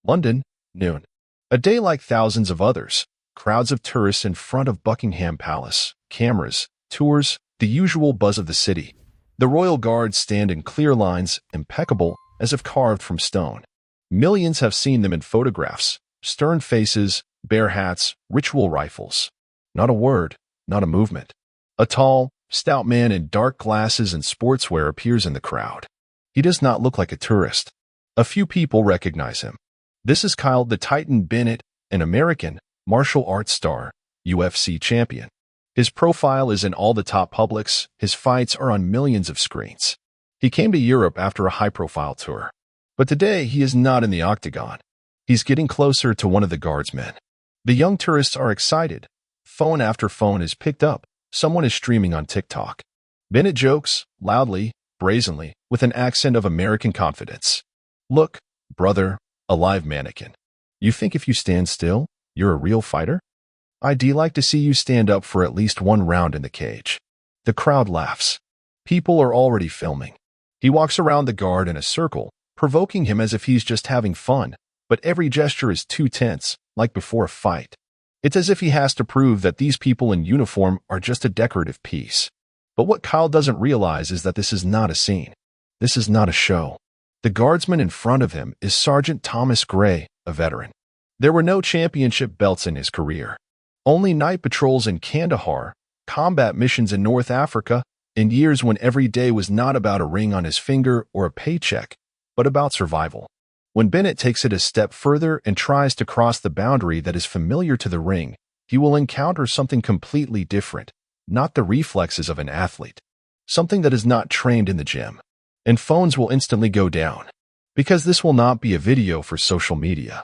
London, noon. A day like thousands of others. Crowds of tourists in front of Buckingham Palace, cameras, tours, the usual buzz of the city. The royal guards stand in clear lines, impeccable, as if carved from stone. Millions have seen them in photographs, stern faces, bare hats, ritual rifles. Not a word, not a movement. A tall, stout man in dark glasses and sportswear appears in the crowd. He does not look like a tourist. A few people recognize him. This is Kyle the Titan Bennett, an American, martial arts star, UFC champion. His profile is in all the top publics, his fights are on millions of screens. He came to Europe after a high-profile tour. But today, he is not in the Octagon. He's getting closer to one of the guardsmen. The young tourists are excited. Phone after phone is picked up. Someone is streaming on TikTok. Bennett jokes, loudly, brazenly, with an accent of American confidence. Look, brother, a live mannequin. You think if you stand still, you're a real fighter? I'd like to see you stand up for at least one round in the cage. The crowd laughs. People are already filming. He walks around the guard in a circle, provoking him as if he's just having fun, but every gesture is too tense, like before a fight. It's as if he has to prove that these people in uniform are just a decorative piece. But what Kyle doesn't realize is that this is not a scene. This is not a show. The guardsman in front of him is Sergeant Thomas Gray, a veteran. There were no championship belts in his career. Only night patrols in Kandahar, combat missions in North Africa, and years when every day was not about a ring on his finger or a paycheck, but about survival. When Bennett takes it a step further and tries to cross the boundary that is familiar to the ring, he will encounter something completely different, not the reflexes of an athlete, something that is not trained in the gym. And phones will instantly go down, because this will not be a video for social media.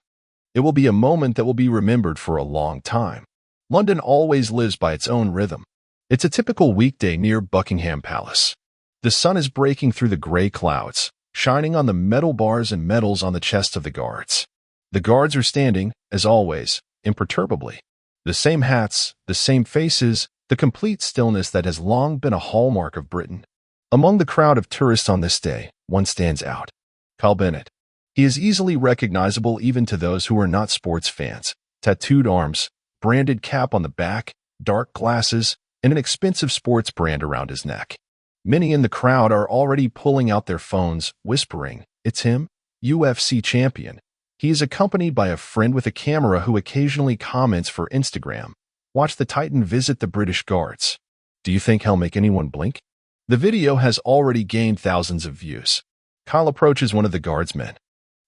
It will be a moment that will be remembered for a long time. London always lives by its own rhythm. It's a typical weekday near Buckingham Palace. The sun is breaking through the gray clouds, shining on the metal bars and medals on the chests of the guards. The guards are standing, as always, imperturbably. The same hats, the same faces, the complete stillness that has long been a hallmark of Britain. Among the crowd of tourists on this day, one stands out. Kyle Bennett. He is easily recognizable even to those who are not sports fans. Tattooed arms, branded cap on the back, dark glasses, and an expensive sports brand around his neck. Many in the crowd are already pulling out their phones, whispering, "It's him, UFC champion." He is accompanied by a friend with a camera who occasionally comments for Instagram. Watch the Titan visit the British guards. Do you think he'll make anyone blink? The video has already gained thousands of views. Kyle approaches one of the guardsmen.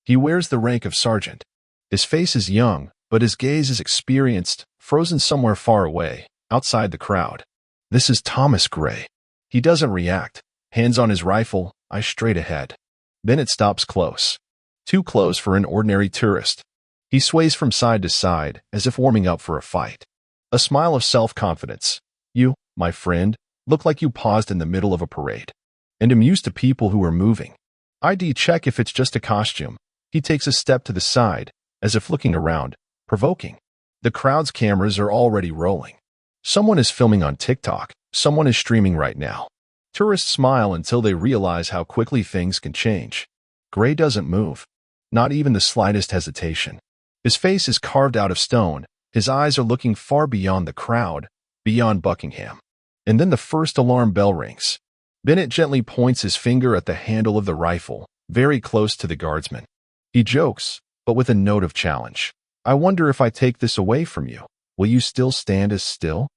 He wears the rank of sergeant. His face is young, but his gaze is experienced, frozen somewhere far away, outside the crowd. This is Thomas Gray. He doesn't react. Hands on his rifle, eyes straight ahead. Bennett stops close. Too close for an ordinary tourist. He sways from side to side, as if warming up for a fight. A smile of self-confidence. You, my friend, look like you paused in the middle of a parade. And am used to people who are moving. ID check if it's just a costume. He takes a step to the side, as if looking around, provoking. The crowd's cameras are already rolling. Someone is filming on TikTok. Someone is streaming right now. Tourists smile until they realize how quickly things can change. Gray doesn't move. Not even the slightest hesitation. His face is carved out of stone. His eyes are looking far beyond the crowd, beyond Buckingham. And then the first alarm bell rings. Bennett gently points his finger at the handle of the rifle, very close to the guardsman. He jokes, but with a note of challenge. I wonder if I take this away from you, will you still stand as still?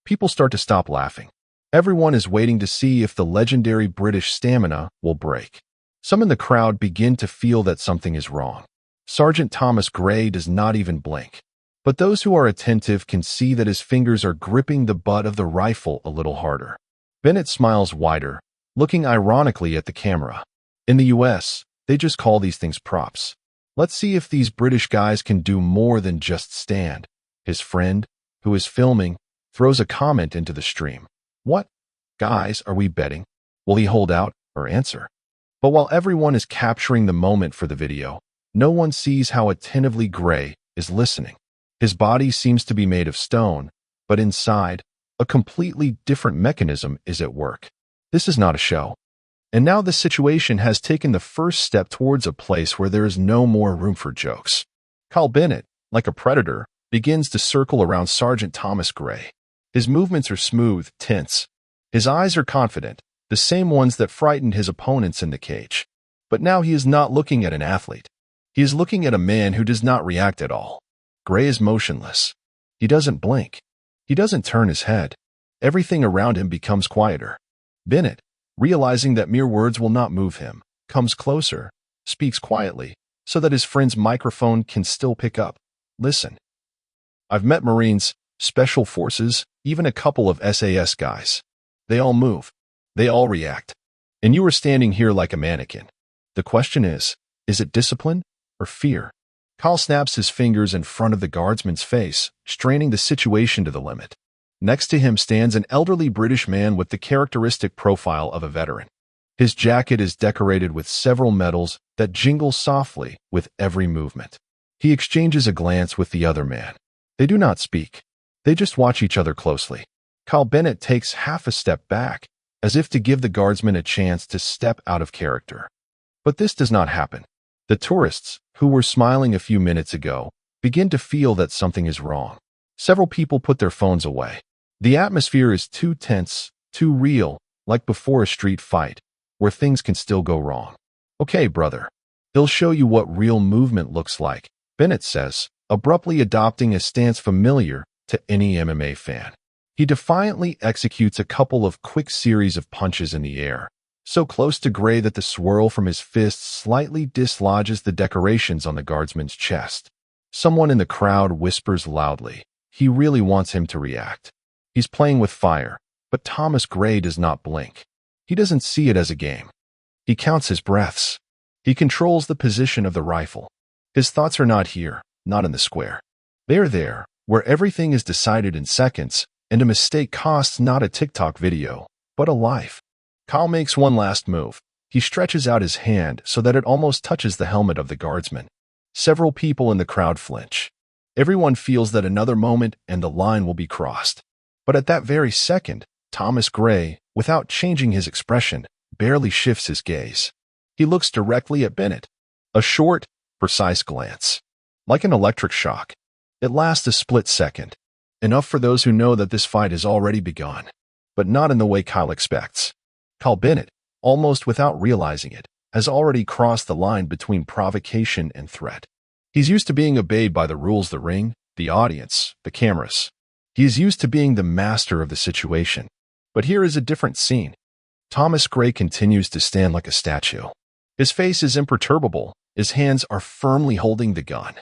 People start to stop laughing. Everyone is waiting to see if the legendary British stamina will break. Some in the crowd begin to feel that something is wrong. Sergeant Thomas Gray does not even blink. But those who are attentive can see that his fingers are gripping the butt of the rifle a little harder. Bennett smiles wider, looking ironically at the camera. In the US, they just call these things props. Let's see if these British guys can do more than just stand. His friend, who is filming, throws a comment into the stream. What? Guys, are we betting? Will he hold out or answer? But while everyone is capturing the moment for the video, no one sees how attentively Gray is listening. His body seems to be made of stone, but inside, a completely different mechanism is at work. This is not a show. And now the situation has taken the first step towards a place where there is no more room for jokes. Kyle Bennett, like a predator, begins to circle around Sergeant Thomas Gray. His movements are smooth, tense. His eyes are confident, the same ones that frightened his opponents in the cage. But now he is not looking at an athlete. He is looking at a man who does not react at all. Gray is motionless. He doesn't blink. He doesn't turn his head. Everything around him becomes quieter. Bennett, realizing that mere words will not move him, comes closer, speaks quietly, so that his friend's microphone can still pick up. Listen. I've met Marines, Special Forces, even a couple of SAS guys. They all move. They all react. And you are standing here like a mannequin. The question is it discipline or fear? Kyle snaps his fingers in front of the guardsman's face, straining the situation to the limit. Next to him stands an elderly British man with the characteristic profile of a veteran. His jacket is decorated with several medals that jingle softly with every movement. He exchanges a glance with the other man. They do not speak. They just watch each other closely. Kyle Bennett takes half a step back, as if to give the guardsman a chance to step out of character. But this does not happen. The tourists, who were smiling a few minutes ago, begin to feel that something is wrong. Several people put their phones away. The atmosphere is too tense, too real, like before a street fight, where things can still go wrong. Okay, brother. He'll show you what real movement looks like, Bennett says, abruptly adopting a stance familiar to any MMA fan. He defiantly executes a couple of quick series of punches in the air, so close to Gray that the swirl from his fists slightly dislodges the decorations on the guardsman's chest. Someone in the crowd whispers loudly. He really wants him to react. He's playing with fire, but Thomas Gray does not blink. He doesn't see it as a game. He counts his breaths. He controls the position of the rifle. His thoughts are not here, not in the square. They are there, where everything is decided in seconds, and a mistake costs not a TikTok video, but a life. Kyle makes one last move. He stretches out his hand so that it almost touches the helmet of the guardsman. Several people in the crowd flinch. Everyone feels that another moment and the line will be crossed. But at that very second, Thomas Gray, without changing his expression, barely shifts his gaze. He looks directly at Bennett. A short, precise glance. Like an electric shock. It lasts a split second. Enough for those who know that this fight has already begun. But not in the way Kyle expects. Kyle Bennett, almost without realizing it, has already crossed the line between provocation and threat. He's used to being obeyed by the rules, the ring, the audience, the cameras. He is used to being the master of the situation. But here is a different scene. Thomas Gray continues to stand like a statue. His face is imperturbable. His hands are firmly holding the gun.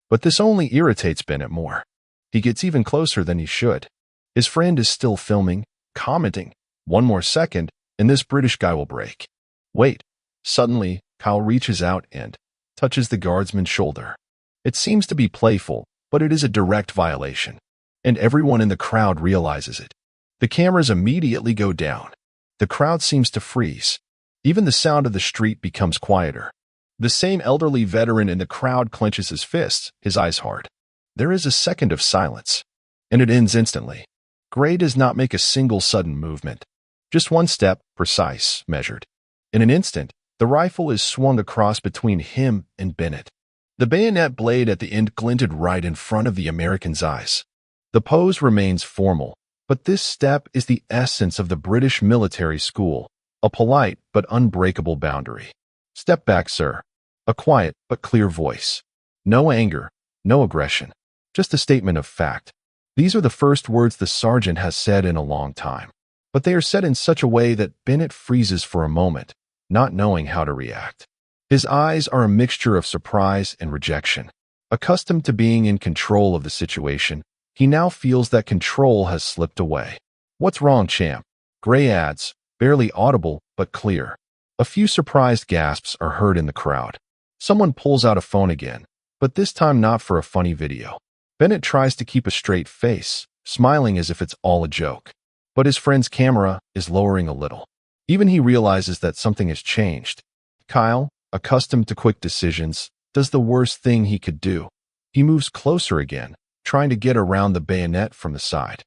But this only irritates Bennett more. He gets even closer than he should. His friend is still filming, commenting. One more second, and this British guy will break. Wait. Suddenly, Kyle reaches out and touches the guardsman's shoulder. It seems to be playful, but it is a direct violation. And everyone in the crowd realizes it. The cameras immediately go down. The crowd seems to freeze. Even the sound of the street becomes quieter. The same elderly veteran in the crowd clenches his fists, his eyes hard. There is a second of silence, and it ends instantly. Gray does not make a single sudden movement. Just one step, precise, measured. In an instant, the rifle is swung across between him and Bennett. The bayonet blade at the end glinted right in front of the American's eyes. The pose remains formal, but this step is the essence of the British military school, a polite but unbreakable boundary. Step back, sir. A quiet but clear voice. No anger, no aggression, just a statement of fact. These are the first words the sergeant has said in a long time, but they are said in such a way that Bennett freezes for a moment, not knowing how to react. His eyes are a mixture of surprise and rejection. Accustomed to being in control of the situation, he now feels that control has slipped away. What's wrong, champ? Gray adds, barely audible but clear. A few surprised gasps are heard in the crowd. Someone pulls out a phone again, but this time not for a funny video. Bennett tries to keep a straight face, smiling as if it's all a joke. But his friend's camera is lowering a little. Even he realizes that something has changed. Kyle, accustomed to quick decisions, does the worst thing he could do. He moves closer again, trying to get around the bayonet from the side.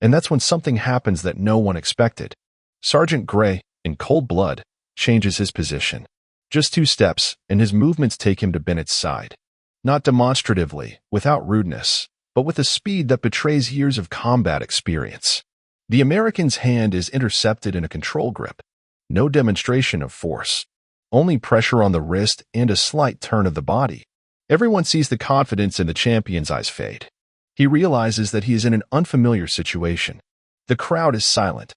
And that's when something happens that no one expected. Sergeant Gray, in cold blood, changes his position. Just 2 steps, and his movements take him to Bennett's side. Not demonstratively, without rudeness, but with a speed that betrays years of combat experience. The American's hand is intercepted in a control grip. No demonstration of force. Only pressure on the wrist and a slight turn of the body. Everyone sees the confidence in the champion's eyes fade. He realizes that he is in an unfamiliar situation. The crowd is silent.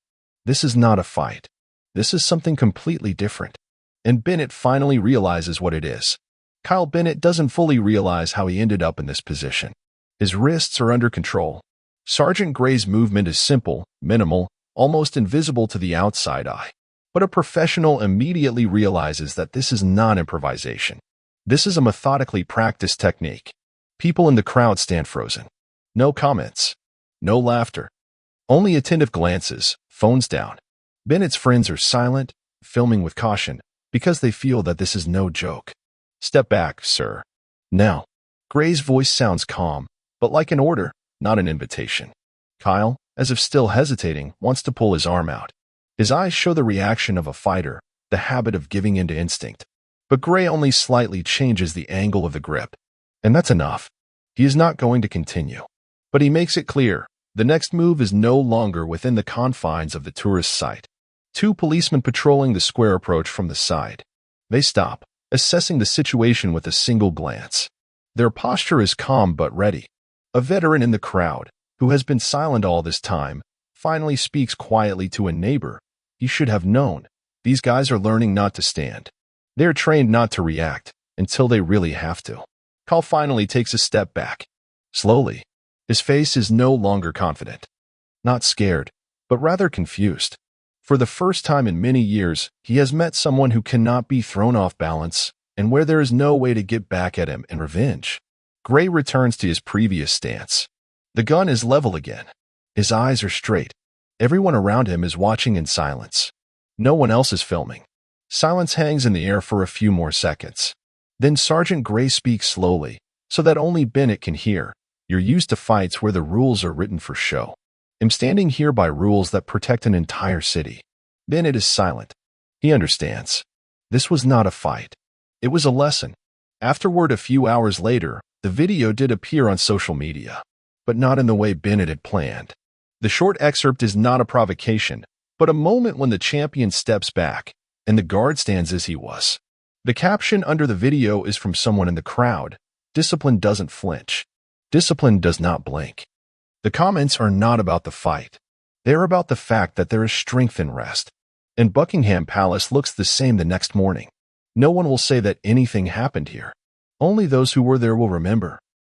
This is not a fight. This is something completely different. And Bennett finally realizes what it is. Kyle Bennett doesn't fully realize how he ended up in this position. His wrists are under control. Sergeant Gray's movement is simple, minimal, almost invisible to the outside eye. But a professional immediately realizes that this is not improvisation. This is a methodically practiced technique. People in the crowd stand frozen. No comments. No laughter. Only attentive glances, phones down. Bennett's friends are silent, filming with caution, because they feel that this is no joke. Step back, sir. Now. Gray's voice sounds calm, but like an order, not an invitation. Kyle, as if still hesitating, wants to pull his arm out. His eyes show the reaction of a fighter, the habit of giving in to instinct. But Gray only slightly changes the angle of the grip. And that's enough. He is not going to continue. But he makes it clear, the next move is no longer within the confines of the tourist site. 2 policemen patrolling the square approach from the side. They stop, assessing the situation with a single glance. Their posture is calm but ready. A veteran in the crowd, who has been silent all this time, finally speaks quietly to a neighbor. He should have known. These guys are learning not to stand. They're trained not to react until they really have to. Kyle finally takes a step back. Slowly. His face is no longer confident. Not scared, but rather confused. For the first time in many years, he has met someone who cannot be thrown off balance and where there is no way to get back at him in revenge. Gray returns to his previous stance. The gun is level again. His eyes are straight. Everyone around him is watching in silence. No one else is filming. Silence hangs in the air for a few more seconds. Then Sergeant Gray speaks slowly, so that only Bennett can hear. You're used to fights where the rules are written for show. I'm standing here by rules that protect an entire city. Bennett is silent. He understands. This was not a fight. It was a lesson. Afterward, a few hours later, the video did appear on social media, but not in the way Bennett had planned. The short excerpt is not a provocation, but a moment when the champion steps back, and the guard stands as he was. The caption under the video is from someone in the crowd. Discipline doesn't flinch. Discipline does not blink. The comments are not about the fight. They're about the fact that there is strength in rest. And Buckingham Palace looks the same the next morning. No one will say that anything happened here. Only those who were there will remember.